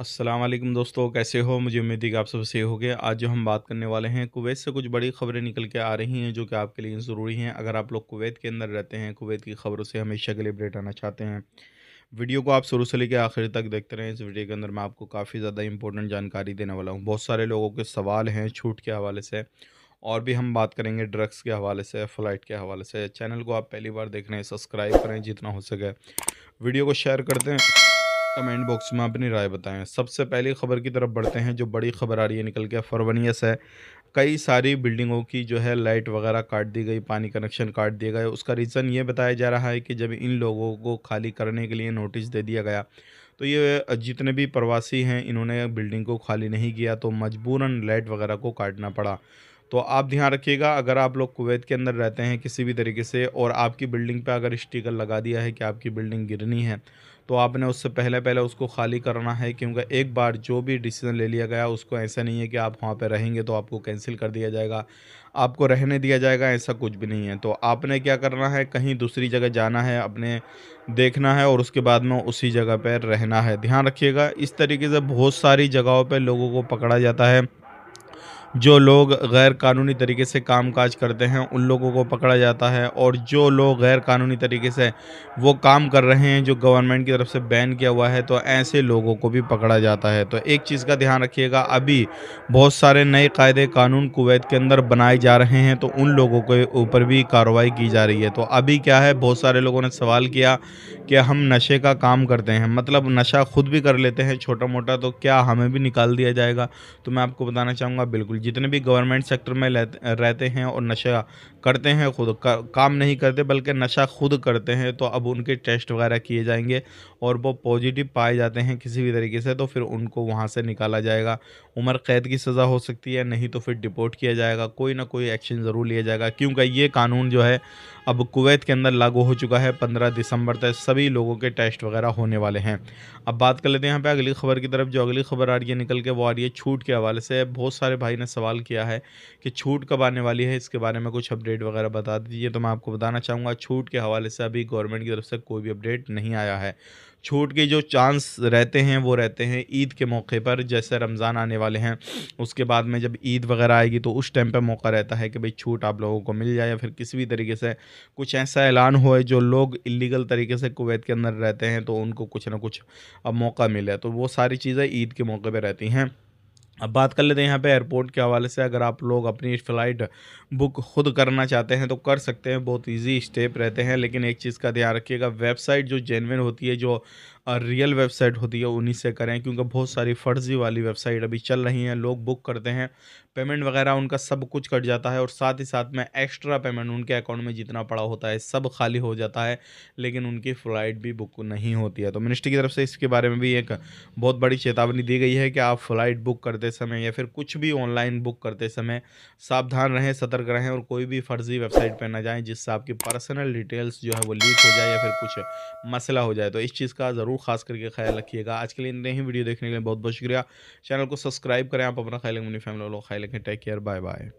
अस्सलाम वालेकुम दोस्तों, कैसे हो? मुझे उम्मीद है कि आप सब सही होंगे। आज जो हम बात करने वाले हैं, कुवैत से कुछ बड़ी खबरें निकल के आ रही हैं जो कि आपके लिए ज़रूरी हैं। अगर आप लोग कुवैत के अंदर रहते हैं, कुवैत की खबरों से हमेशा के लिए अपडेट आना चाहते हैं, वीडियो को आप शुरू से लेकर आखिर तक देखते रहें। इस वीडियो के अंदर मैं आपको काफ़ी ज़्यादा इंपॉर्टेंट जानकारी देने वाला हूँ। बहुत सारे लोगों के सवाल हैं छूट के हवाले से, और भी हम बात करेंगे ड्रग्स के हवाले से, फ़्लाइट के हवाले से। चैनल को आप पहली बार देख रहे हैं, सब्सक्राइब करें जितना हो सके, वीडियो को शेयर करते हैं, कमेंट बॉक्स में अपनी राय बताएं। सबसे पहली खबर की तरफ बढ़ते हैं। जो बड़ी खबर आ रही है निकल के फरवनिया से, कई सारी बिल्डिंगों की जो है लाइट वगैरह काट दी गई, पानी कनेक्शन काट दिए गए। उसका रीज़न ये बताया जा रहा है कि जब इन लोगों को खाली करने के लिए नोटिस दे दिया गया, तो ये जितने भी प्रवासी हैं इन्होंने बिल्डिंग को खाली नहीं किया, तो मजबूरन लाइट वगैरह को काटना पड़ा। तो आप ध्यान रखिएगा, अगर आप लोग कुवैत के अंदर रहते हैं किसी भी तरीके से, और आपकी बिल्डिंग पे अगर स्टिकर लगा दिया है कि आपकी बिल्डिंग गिरनी है, तो आपने उससे पहले पहले उसको खाली करना है। क्योंकि एक बार जो भी डिसीज़न ले लिया गया, उसको ऐसा नहीं है कि आप वहाँ पे रहेंगे तो आपको कैंसिल कर दिया जाएगा, आपको रहने दिया जाएगा, ऐसा कुछ भी नहीं है। तो आपने क्या करना है, कहीं दूसरी जगह जाना है, अपने देखना है, और उसके बाद में उसी जगह पे रहना है। ध्यान रखिएगा, इस तरीके से बहुत सारी जगहों पे लोगों को पकड़ा जाता है। जो लोग गैर कानूनी तरीके से काम-काज करते हैं, उन लोगों को पकड़ा जाता है, और जो लोग गैर कानूनी तरीके से वो काम कर रहे हैं, जो गवर्नमेंट की तरफ से बैन किया हुआ है, तो ऐसे लोगों को भी पकड़ा जाता है। तो एक चीज़ का ध्यान रखिएगा, अभी बहुत सारे नए कायदे कानून कुवैत के अंदर बनाए जा रहे हैं, तो उन लोगों के ऊपर भी कार्रवाई की जा रही है। तो अभी क्या है, बहुत सारे लोगों ने सवाल किया कि हम नशे का काम करते हैं, मतलब नशा खुद भी कर लेते हैं छोटा-मोटा, तो क्या हमें भी निकाल दिया जाएगा? तो मैं आपको बताना चाहूँगा, बिल्कुल, जितने भी गवर्नमेंट सेक्टर में रहते हैं और नशा करते हैं, खुद का काम नहीं करते बल्कि नशा खुद करते हैं, तो अब उनके टेस्ट वगैरह किए जाएँगे, और वो पॉजिटिव पाए जाते हैं किसी भी तरीके से, तो फिर उनको वहाँ से निकाला जाएगा। उम्र कैद की सज़ा हो सकती है, नहीं तो फिर डिपोर्ट किया जाएगा, कोई ना कोई एक्शन ज़रूर लिया जाएगा। क्योंकि ये कानून जो है अब कुवैत के अंदर लागू हो चुका है। 15 दिसंबर तक सभी लोगों के टेस्ट वगैरह होने वाले हैं। अब बात कर लेते हैं यहाँ पे अगली खबर की तरफ। जो अगली खबर आ रही है निकल के, वो आ रही है छूट के हवाले से। बहुत सारे भाई ने सवाल किया है कि छूट कब आने वाली है, इसके बारे में कुछ अपडेट वगैरह बता दीजिए। तो मैं आपको बताना चाहूँगा, छूट के हवाले से अभी गवर्नमेंट की तरफ से कोई भी अपडेट नहीं आया है। छूट के जो चांस रहते हैं वो रहते हैं ईद के मौके पर, जैसे रमज़ान आने वाले हैं, उसके बाद में जब ईद वगैरह आएगी, तो उस टाइम पे मौका रहता है कि भाई छूट आप लोगों को मिल जाए, या फिर किसी भी तरीके से कुछ ऐसा ऐलान हो है, जो लोग इल्लीगल तरीके से कुवैत के अंदर रहते हैं, तो उनको कुछ ना कुछ अब मौका मिले। तो वो सारी चीज़ें ईद के मौके पे रहती हैं। अब बात कर लेते हैं यहाँ पे एयरपोर्ट के हवाले से। अगर आप लोग अपनी फ़्लाइट बुक खुद करना चाहते हैं तो कर सकते हैं, बहुत ईज़ी स्टेप रहते हैं। लेकिन एक चीज़ का ध्यान रखिएगा, वेबसाइट जो जेन्युइन होती है, जो रियल वेबसाइट होती है, उन्हीं से करें। क्योंकि बहुत सारी फ़र्ज़ी वाली वेबसाइट अभी चल रही हैं। लोग बुक करते हैं, पेमेंट वगैरह उनका सब कुछ कट जाता है, और साथ ही साथ में एक्स्ट्रा पेमेंट उनके अकाउंट में जितना पड़ा होता है सब खाली हो जाता है, लेकिन उनकी फ़्लाइट भी बुक नहीं होती है। तो मिनिस्ट्री की तरफ से इसके बारे में भी एक बहुत बड़ी चेतावनी दी गई है कि आप फ़्लाइट बुक करते समय, या फिर कुछ भी ऑनलाइन बुक करते समय सावधान रहें, सतर्क रहें, और कोई भी फ़र्ज़ी वेबसाइट पे ना जाएँ, जिससे आपकी पर्सनल डिटेल्स जो है वो लीक हो जाए, या फिर कुछ मसला हो जाए। तो इस चीज़ का ज़रूर ख़ास करके ख़्याल रखिएगा। आज के लिए इतने ही। वीडियो देखने के लिए बहुत बहुत शुक्रिया। चैनल को सब्सक्राइब करें। आप अपना ख़्याल रखें, अपनी फैमिली वालों का ख़्याल रखें। Take care, bye bye.